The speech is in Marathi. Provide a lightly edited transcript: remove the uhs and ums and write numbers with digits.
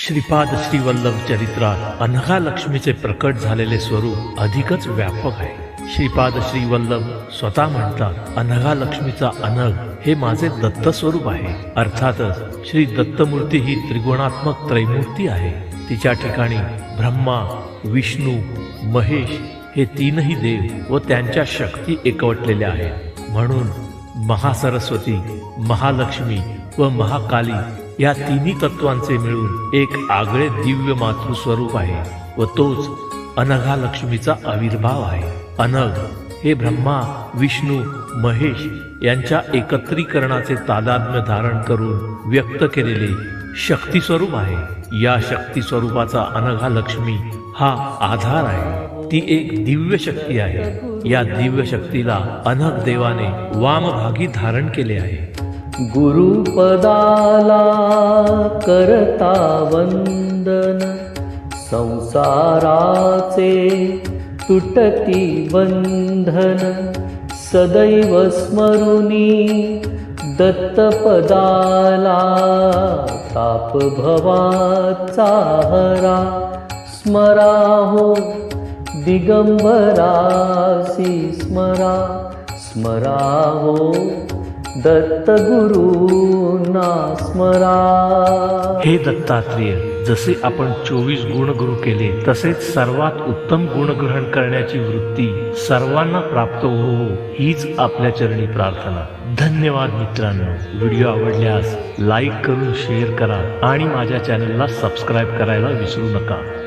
श्रीपाद श्रीवल्लभ चरित्रात अनघा लक्ष्मीचे प्रकट झालेले स्वरूप अधिकच व्यापक आहे। श्रीपाद श्रीवल्लभ स्वतः म्हणतात, अनघा लक्ष्मीचा अनघ हे माझे दत्त स्वरूप आहे। अर्थातच श्री दत्तमूर्ती ही त्रिगुणात्मक त्रैमूर्ती आहे। तिच्या ठिकाणी ब्रह्मा, विष्णू, महेश हे तीनही देव व त्यांच्या शक्ती एकवटलेल्या आहेत। म्हणून महासरस्वती, महालक्ष्मी व महाकाली या तिन्ही तत्वांचे मिळून एक आगळे दिव्य मातृस्वरूप आहे व तोच अनघा लक्ष्मीचा आविर्भाव आहे। अनघ हे ब्रह्मा, विष्णू, महेश यांच्या एकत्रीकरणाचे तादात्म्य धारण करून व्यक्त केलेले शक्ती स्वरूप आहे। या शक्ती स्वरूपाचा अनघा लक्ष्मी हा आधार आहे। ती एक दिव्य शक्ती आहे। या दिव्य शक्तीला अनघ देवाने वामभागी धारण केले आहे। गुरुपदाला करता वंदन, संसाराचे तुटती बंधन, सदैव स्मरुनी दत्तपदाला, ताप भवाचा हरा स्मराहो दिगंबरासी स्मरा, स्मराहो दत्त गुरुना स्मरा। हे दत्तात्रेय, जसे आपण 24 गुणगुरु केले तसेच सर्वात उत्तम गुणग्रहण करण्याची वृत्ती सर्वांना प्राप्त हो, हीच आपल्या चरणी प्रार्थना। धन्यवाद मित्रांनो। व्हिडिओ आवडल्यास लाईक करून शेअर करा आणि माझ्या चॅनलला सबस्क्राईब करायला विसरू नका।